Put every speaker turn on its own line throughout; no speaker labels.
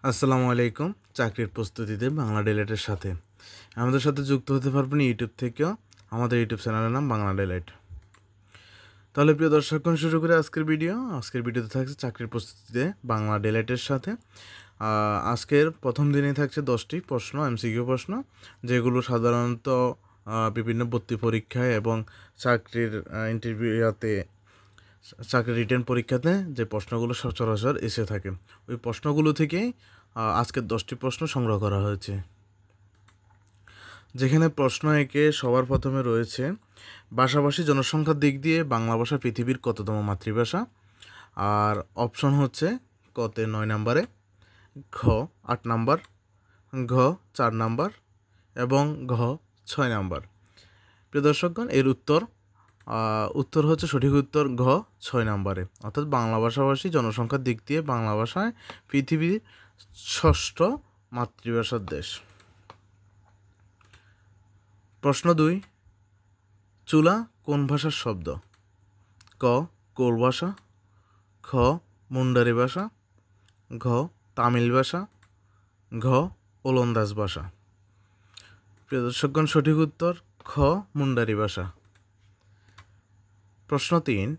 আসসালামু আলাইকুম। চাকরির প্রস্তুতিতে বাংলা ডেলাইটের সাথে আমাদের সাথে যুক্ত হতে পারবেন ইউটিউব থেকেও। আমাদের ইউটিউব চ্যানেলের নাম বাংলা ডেলাইট। তাহলে প্রিয় দর্শকগণ, শুরু করে আজকের ভিডিও। আজকের ভিডিওতে থাকছে চাকরির প্রস্তুতিতে বাংলা ডেলাইটের সাথে। আজকের প্রথম দিনেই থাকছে 10টি প্রশ্ন, এমসিকিউ প্রশ্ন, যেগুলো সাধারণত বিভিন্ন ভর্তি পরীক্ষায় এবং চাকরির ইন্টারভিউতে, চাকরির রিটেন পরীক্ষাতে যে প্রশ্নগুলো সচরাচর এসে থাকে, ওই প্রশ্নগুলো থেকেই আজকের 10টি প্রশ্ন সংগ্রহ করা হয়েছে। যেখানে প্রশ্ন একে সবার প্রথমে রয়েছে, ভাষাভাষী জনসংখ্যার দিক দিয়ে বাংলা ভাষা পৃথিবীর কততম মাতৃভাষা? আর অপশন হচ্ছে কতে 9 নম্বরে, খ 8 নাম্বার, ঘ 4 নাম্বার এবং ঘ 6 নাম্বার। প্রিয় দর্শকগণ, এর উত্তর হচ্ছে সঠিক উত্তর ঘ 6 নম্বরে, অর্থাৎ বাংলা ভাষাভাষী জনসংখ্যার দিক দিয়ে বাংলা ভাষায় পৃথিবীর 6ষ্ঠ মাতৃভাষার দেশ। প্রশ্ন 2, চুলা কোন ভাষার শব্দ? ক কোল ভাষা, খ মুন্ডারি ভাষা, ঘ তামিল ভাষা, ঘ ওলন্দাজ ভাষা। প্রিয় দর্শকগণ, সঠিক উত্তর খ মুন্ডারি ভাষা। প্রশ্ন 3,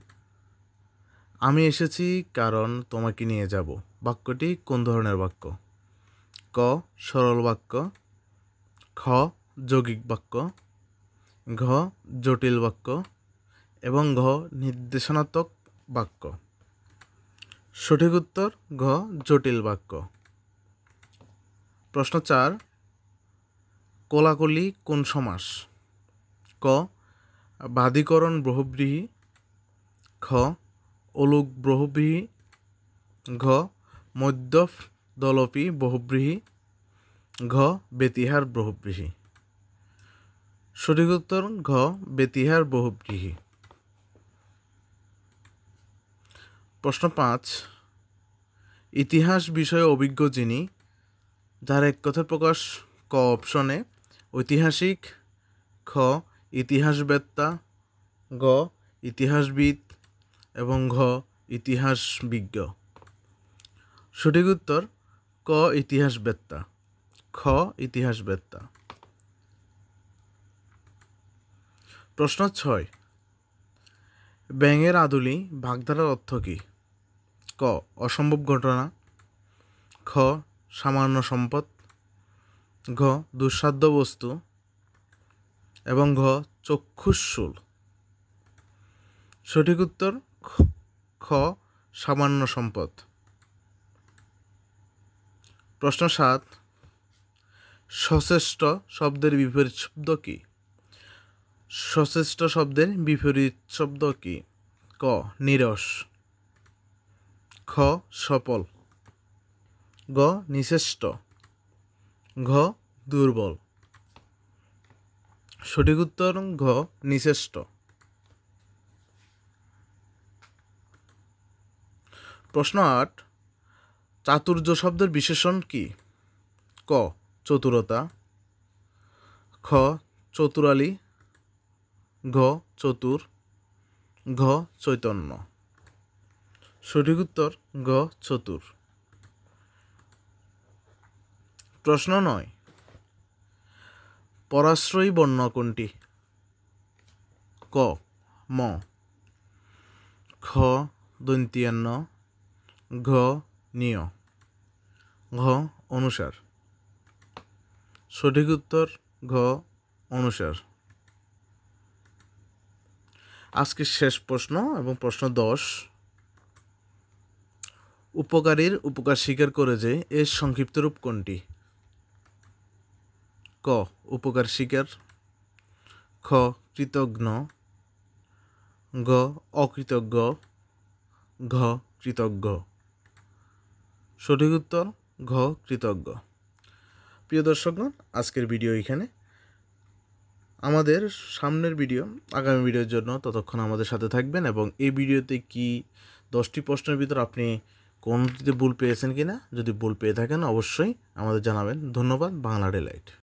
আমি এসেছি কারণ তোমাকে নিয়ে যাব, বাক্যটি কোন ধরনের বাক্য? ক সরল বাক্য, খ যৌগিক বাক্য, ঘ জটিল বাক্য এবং ঘ নির্দেশনাত্মক বাক্য। সঠিক উত্তর ঘ জটিল বাক্য। প্রশ্ন 4, কোলাকুলি কোন সমাস? ক বাদিকরণ বহুব্রীহি, খ অলুক বহুব্রীহি, ঘ মধ্যফ দলপি বহুব্রীহি, ঘ বেতিহার বহুব্রীহি। সঠিক উত্তর ঘ বেতিহার বহুব্রীহি। প্রশ্ন 5, ইতিহাস বিষয়ে অভিজ্ঞ যিনি, যার এক কথায় প্রকাশ? ক অপশনে ঐতিহাসিক, খ ইতিহাসবেত্তা, গ ইতিহাসবিদ এবং ঘ ইতিহাসবিজ্ঞ। সঠিক উত্তর ক ইতিহাসবেত্তা, খ ইতিহাসবেত্তা। প্রশ্ন 6, ব্যাঙের আদুলি বাগধারার অর্থ কী? ক অসম্ভব ঘটনা, খ সামান্য সম্পদ, ঘ দুঃসাধ্য বস্তু এবং ঘ চক্ষুষ্শুল। সঠিক উত্তর খ সামান্য সম্পদ। প্রশ্ন 7, সচেষ্ট শব্দের বিপরীত শব্দ কী? সচেষ্ট শব্দের বিপরীত শব্দ কী? ক নিরস, খ সফল, গ নিশ্চেষ্ট, ঘ দুর্বল। সঠিক উত্তর ঘ নিশ্চেষ্ট। প্রশ্ন 8, চাতুর্য শব্দের বিশেষণ কী? ক চতুরতা, খ চতুরালী, ঘ চতুর, ঘ চৈতন্য। সঠিক উত্তর ঘ চতুর। প্রশ্ন 9, পরাশ্রয়ী বর্ণ কোনটি? ক ম, খ দন্ত্যান্ন, ঘ নিয়, ঘ অনুসার। সঠিক উত্তর ঘ অনুসার। আজকের শেষ প্রশ্ন এবং প্রশ্ন 10, উপকারীর উপকার স্বীকার করে যে এর সংক্ষিপ্ত রূপ কোনটি? ক উপকার স্বীকার, খ কৃতজ্ঞ, ঘ অকৃতজ্ঞ, ঘ কৃতজ্ঞ। সঠিক উত্তর ঘ কৃতজ্ঞ। প্রিয় দর্শকগণ, আজকের ভিডিও এখানে। আমাদের সামনের ভিডিও, আগামী ভিডিওর জন্য ততক্ষণ আমাদের সাথে থাকবেন এবং এই ভিডিওতে কি 10টি প্রশ্নের ভিতর আপনি কোনটিতে ভুল পেয়েছেন কিনা, যদি ভুল পেয়ে থাকেন অবশ্যই আমাদের জানাবেন। ধন্যবাদ। বাংলা ডেলাইট।